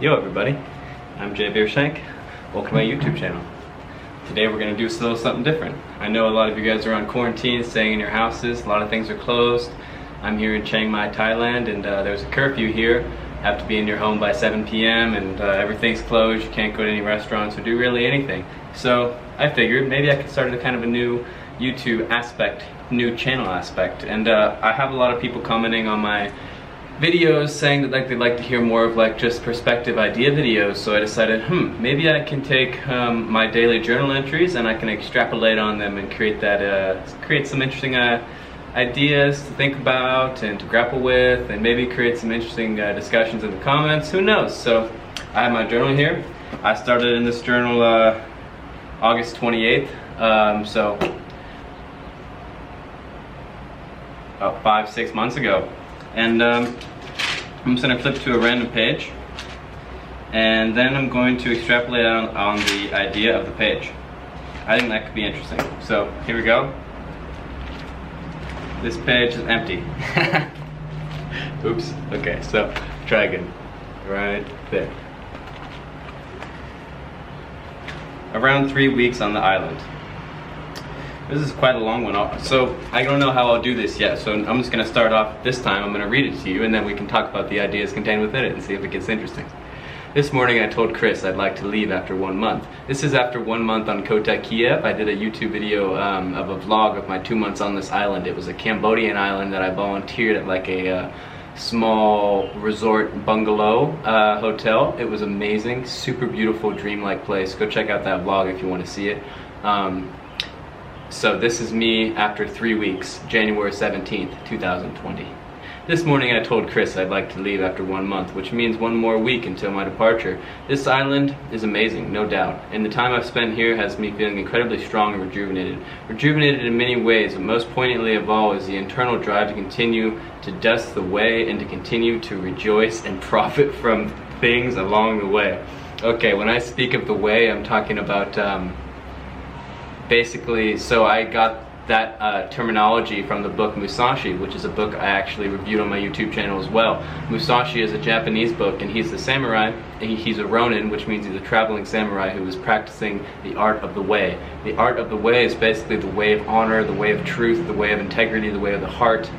Yo everybody, I'm Jay Beershank. Welcome to my YouTube channel. Today we're going to do a little something different. I know a lot of you guys are on quarantine, staying in your houses, a lot of things are closed. I'm here in Chiang Mai, Thailand, and there's a curfew here. You have to be in your home by 7 p.m. and everything's closed. You can't go to any restaurants or do really anything. So I figured maybe I could start a kind of a new YouTube aspect, new channel aspect. And I have a lot of people commenting on my videos saying that they'd like to hear more of just perspective idea videos, so I decided maybe I can take my daily journal entries and I can extrapolate on them and create some interesting ideas to think about and to grapple with, and maybe create some interesting discussions in the comments. Who knows? So I have my journal here. I started in this journal August 28th, so about 5-6 months ago. And I'm just going to flip to a random page, and then I'm going to extrapolate on the idea of the page. I think that could be interesting. So here we go. This page is empty. Oops. Okay, so try again. Right there. Around 3 weeks on the island. This is quite a long one, so I don't know how I'll do this yet, so I'm just going to start off this time. I'm going to read it to you, and then we can talk about the ideas contained within it and see if it gets interesting. This morning I told Chris I'd like to leave after 1 month. This is after 1 month on Kota Kiev. I did a YouTube video of a vlog of my 2 months on this island. It was a Cambodian island that I volunteered at like a small resort bungalow hotel. It was amazing, super beautiful, dreamlike place. Go check out that vlog if you want to see it. So this is me after 3 weeks, January 17th, 2020. This morning I told Chris I'd like to leave after 1 month, which means 1 more week until my departure. This island is amazing, no doubt, and the time I've spent here has me feeling incredibly strong and rejuvenated. Rejuvenated in many ways, but most poignantly of all is the internal drive to continue to dust the way and to continue to rejoice and profit from things along the way. Okay, when I speak of the way, I'm talking about basically, so I got that terminology from the book Musashi, which is a book I actually reviewed on my YouTube channel as well. Musashi is a Japanese book, and he's a samurai. He's a ronin, which means he's a traveling samurai who is practicing the art of the way. The art of the way is basically the way of honor, the way of truth, the way of integrity, the way of the heart,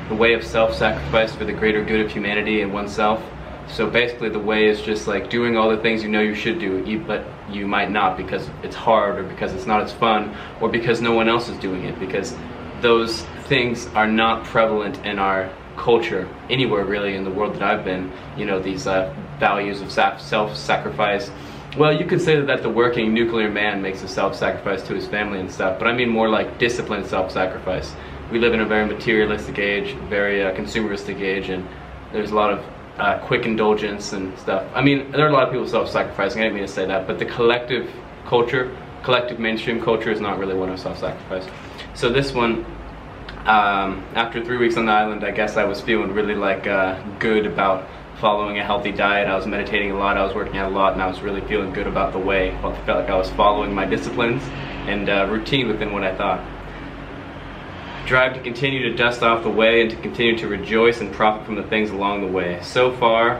the way of self-sacrifice for the greater good of humanity and oneself. So basically the way is just like doing all the things you know you should do, but you might not because it's hard, or because it's not as fun, or because no one else is doing it, because those things are not prevalent in our culture anywhere really in the world that I've been. You know, these values of self-sacrifice. Well, you could say that the working nuclear man makes a self-sacrifice to his family and stuff, but I mean more like disciplined self-sacrifice. We live in a very materialistic age, very consumeristic age, and there's a lot of quick indulgence and stuff. I mean, there are a lot of people self-sacrificing, I didn't mean to say that, but the collective culture, collective mainstream culture is not really one of self-sacrifice. So this one, after 3 weeks on the island, I guess I was feeling really good about following a healthy diet. I was meditating a lot, I was working out a lot, and I was really feeling good about the way. I felt like I was following my disciplines and routine within what I thought. Drive to continue to dust off the way and to continue to rejoice and profit from the things along the way. So far,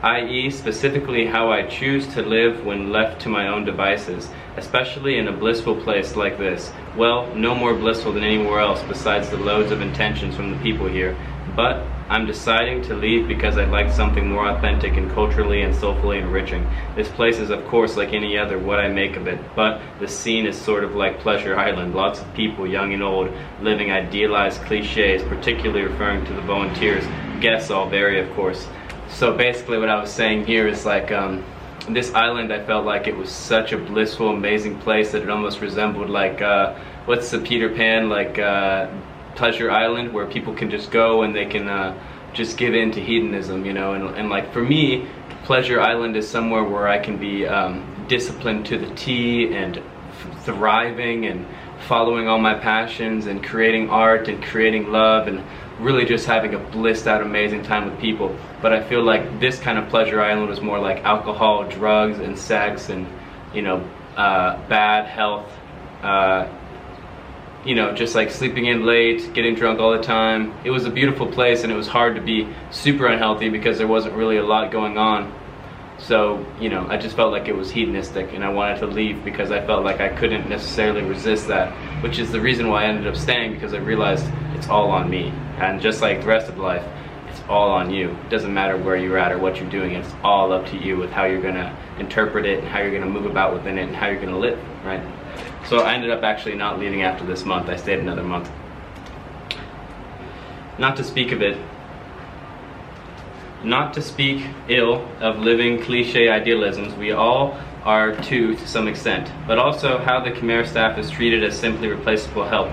i.e. specifically how I choose to live when left to my own devices, especially in a blissful place like this. Well, no more blissful than anywhere else besides the loads of intentions from the people here. But I'm deciding to leave because I'd like something more authentic and culturally and soulfully enriching. This place is of course like any other, what I make of it, but the scene is sort of like Pleasure Island. Lots of people, young and old, living idealized cliches, particularly referring to the volunteers. Guests all vary, of course. So basically what I was saying here is this island, I felt like it was such a blissful, amazing place that it almost resembled what's the Peter Pan, Pleasure Island, where people can just go and they can just give in to hedonism, you know, and like for me, Pleasure Island is somewhere where I can be disciplined to the T and thriving and following all my passions and creating art and creating love and really just having a blissed out amazing time with people. But I feel like this kind of Pleasure Island was more like alcohol, drugs, and sex, and you know, bad health, you know, just like sleeping in late, getting drunk all the time. It was a beautiful place, and it was hard to be super unhealthy because there wasn't really a lot going on. So, you know, I just felt like it was hedonistic and I wanted to leave because I felt like I couldn't necessarily resist that, which is the reason why I ended up staying, because I realized it's all on me. And just like the rest of life, it's all on you. It doesn't matter where you're at or what you're doing, it's all up to you with how you're gonna interpret it and how you're gonna move about within it and how you're gonna live, right? So I ended up actually not leaving after this month. I stayed another month. Not to speak ill of living cliche idealisms, we all are too, to some extent, but also how the Khmer staff is treated as simply replaceable help.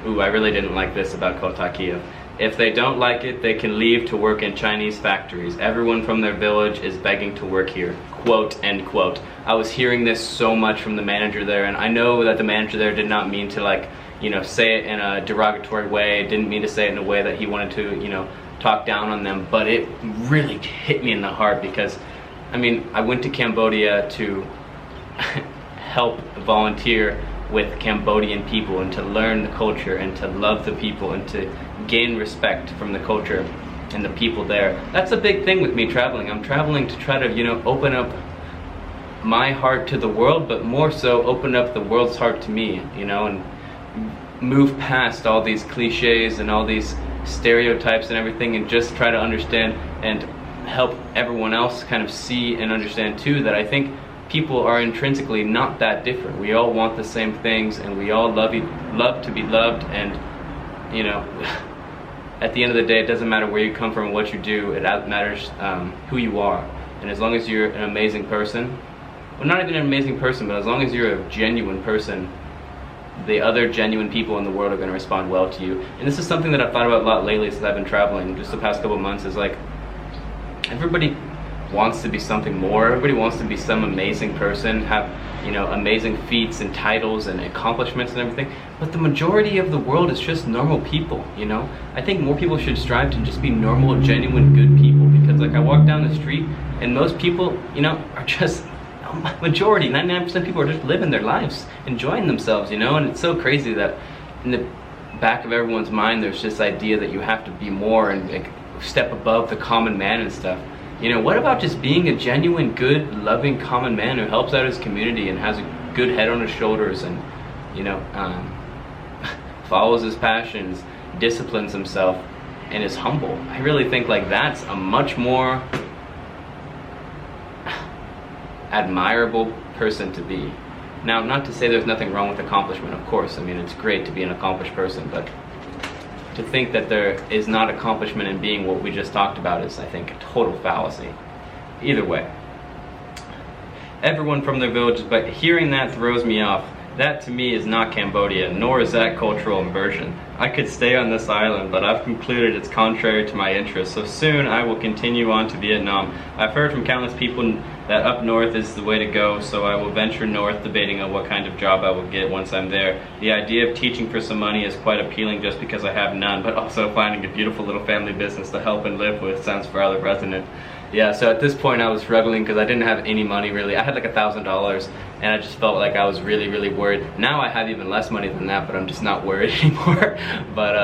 Ooh, I really didn't like this about Kota Kiev. If they don't like it, they can leave to work in Chinese factories. Everyone from their village is begging to work here. Quote, end quote. I was hearing this so much from the manager there, and I know that the manager there did not mean to, like, you know, say it in a derogatory way, didn't mean to say it in a way that he wanted to, you know, talk down on them, but it really hit me in the heart because, I mean, I went to Cambodia to help volunteer with Cambodian people and to learn the culture and to love the people and to gain respect from the culture and the people there. That's a big thing with me traveling. I'm traveling to try to, you know, open up my heart to the world, but more so open up the world's heart to me, you know, and move past all these cliches and all these stereotypes and everything, and just try to understand and help everyone else kind of see and understand too that I think people are intrinsically not that different. We all want the same things and we all love to be loved, and you know, at the end of the day, it doesn't matter where you come from or what you do, it matters who you are. And as long as you're an amazing person, well, not even an amazing person, but as long as you're a genuine person, the other genuine people in the world are going to respond well to you. And this is something that I've thought about a lot lately since I've been traveling, just the past couple of months, is like, everybody wants to be something more. Everybody wants to be some amazing person, have, you know, amazing feats and titles and accomplishments and everything. But the majority of the world is just normal people, you know? I think more people should strive to just be normal, genuine, good people, because like I walk down the street and most people, you know, are just, majority, 99% of people are just living their lives, enjoying themselves, you know? And it's so crazy that in the back of everyone's mind there's this idea that you have to be more and like, step above the common man and stuff. You know, what about just being a genuine, good, loving common man who helps out his community and has a good head on his shoulders and, you know, follows his passions, disciplines himself, and is humble? I really think like that's a much more admirable person to be. Now, not to say there's nothing wrong with accomplishment, of course. I mean, it's great to be an accomplished person, but to think that there is not accomplishment in being what we just talked about is, I think, a total fallacy. Either way. Everyone from their villages, but hearing that throws me off. That to me is not Cambodia, nor is that cultural immersion. I could stay on this island, but I've concluded it's contrary to my interests, so soon I will continue on to Vietnam. I've heard from countless people that up north is the way to go, so I will venture north debating on what kind of job I will get once I'm there. The idea of teaching for some money is quite appealing just because I have none, but also finding a beautiful little family business to help and live with sounds rather resonant. Yeah, so at this point I was struggling because I didn't have any money really. I had like $1,000 and I just felt like I was really, really worried. Now I have even less money than that, but I'm just not worried anymore. But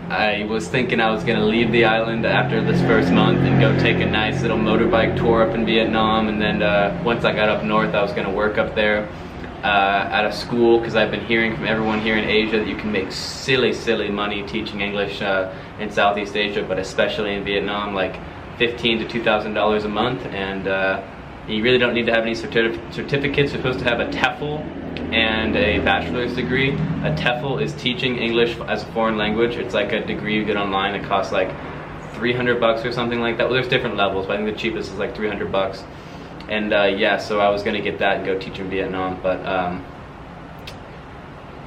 I was thinking I was gonna leave the island after this first month and go take a nice little motorbike tour up in Vietnam, and then once I got up north I was gonna work up there at a school, because I've been hearing from everyone here in Asia that you can make silly, silly money teaching English in Southeast Asia, but especially in Vietnam, like $1,500 to $2,000 a month, and you really don't need to have any certificates. You're supposed to have a TEFL and a bachelor's degree. A TEFL is teaching English as a foreign language. It's like a degree you get online. It costs like $300 or something like that. Well, there's different levels, but I think the cheapest is like $300. And yeah, so I was gonna get that and go teach in Vietnam, but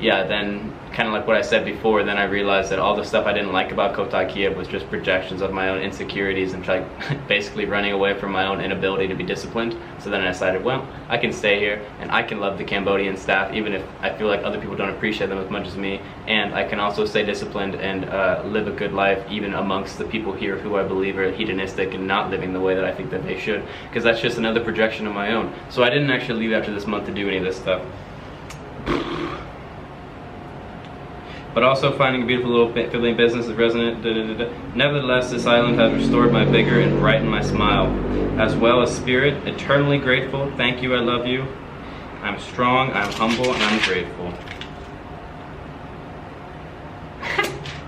yeah, then kind of like what I said before, then I realized that all the stuff I didn't like about Kota Kiev was just projections of my own insecurities and like basically running away from my own inability to be disciplined. So then I decided, well, I can stay here and I can love the Cambodian staff even if I feel like other people don't appreciate them as much as me, and I can also stay disciplined and live a good life even amongst the people here who I believe are hedonistic and not living the way that I think that they should, because that's just another projection of my own. So I didn't actually leave after this month to do any of this stuff. but also finding a beautiful little family business is resonant. Nevertheless, this island has restored my vigor and brightened my smile, as well as spirit. Eternally grateful. Thank you, I love you. I'm strong, I'm humble, and I'm grateful.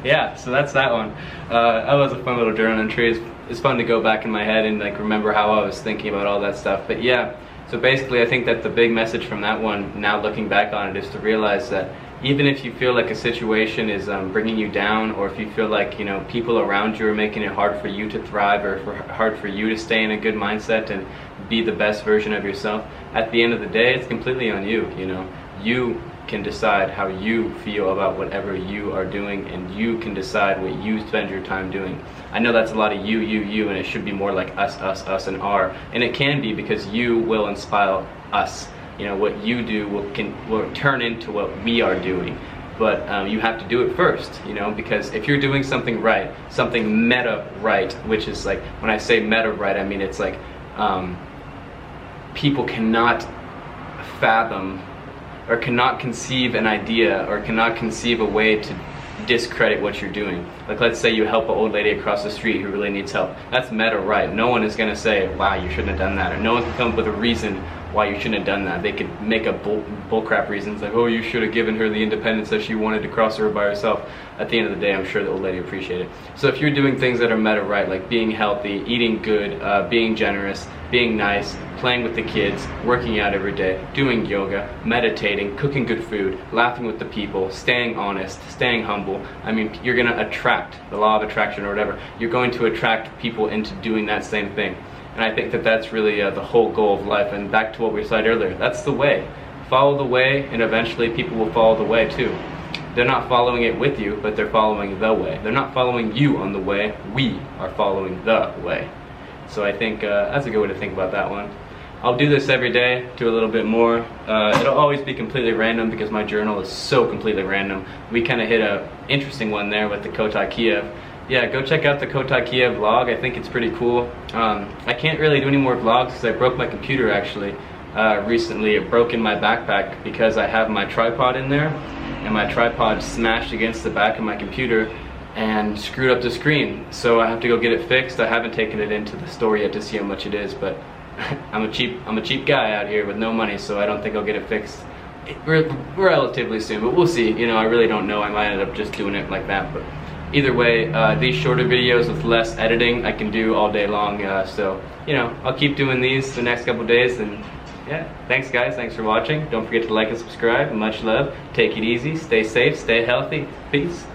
Yeah, so that's that one. That was a fun little journal entry. It's fun to go back in my head and like remember how I was thinking about all that stuff. But yeah, so basically I think that the big message from that one, now looking back on it, is to realize that even if you feel like a situation is bringing you down, or if you feel like, you know, people around you are making it hard for you to thrive, or hard for you to stay in a good mindset and be the best version of yourself, at the end of the day, it's completely on you, you know. You can decide how you feel about whatever you are doing, and you can decide what you spend your time doing. I know that's a lot of you, and it should be more like us, and our. And it can be, because you will inspire us. You know, what you do will turn into what we are doing. But you have to do it first, you know, because if you're doing something right, something meta right, which is like, when I say meta right, I mean it's like people cannot fathom or cannot conceive an idea or cannot conceive a way to discredit what you're doing. Like, let's say you help an old lady across the street who really needs help. That's meta right. No one is going to say, wow, you shouldn't have done that. Or no one can come up with a reason why you shouldn't have done that. They could make up bullcrap reasons like, oh, you should have given her the independence that she wanted to cross the road by herself. At the end of the day, I'm sure the old lady appreciated it. So if you're doing things that are meta right, like being healthy, eating good, being generous, being nice, playing with the kids, working out every day, doing yoga, meditating, cooking good food, laughing with the people, staying honest, staying humble, I mean, you're going to attract, the law of attraction or whatever, you're going to attract people into doing that same thing. And I think that that's really the whole goal of life. And back to what we said earlier, that's the way. Follow the way, and eventually people will follow the way too. They're not following it with you, but they're following the way. They're not following you on the way, we are following the way. So I think that's a good way to think about that one. I'll do this every day, do a little bit more. It'll always be completely random because my journal is so completely random. We kind of hit a interesting one there with the Kotay Kiev. Yeah, go check out the Kotay Kiev vlog. I think it's pretty cool. I can't really do any more vlogs because I broke my computer actually recently. It broke in my backpack because I have my tripod in there, and my tripod smashed against the back of my computer and screwed up the screen. So I have to go get it fixed. I haven't taken it into the store yet to see how much it is, but I'm a cheap guy out here with no money, so I don't think I'll get it fixed relatively soon. But we'll see. You know, I really don't know. I might end up just doing it like that. But either way, these shorter videos with less editing I can do all day long. So you know, I'll keep doing these the next couple days. And yeah, thanks guys. Thanks for watching. Don't forget to like and subscribe. Much love. Take it easy. Stay safe. Stay healthy. Peace.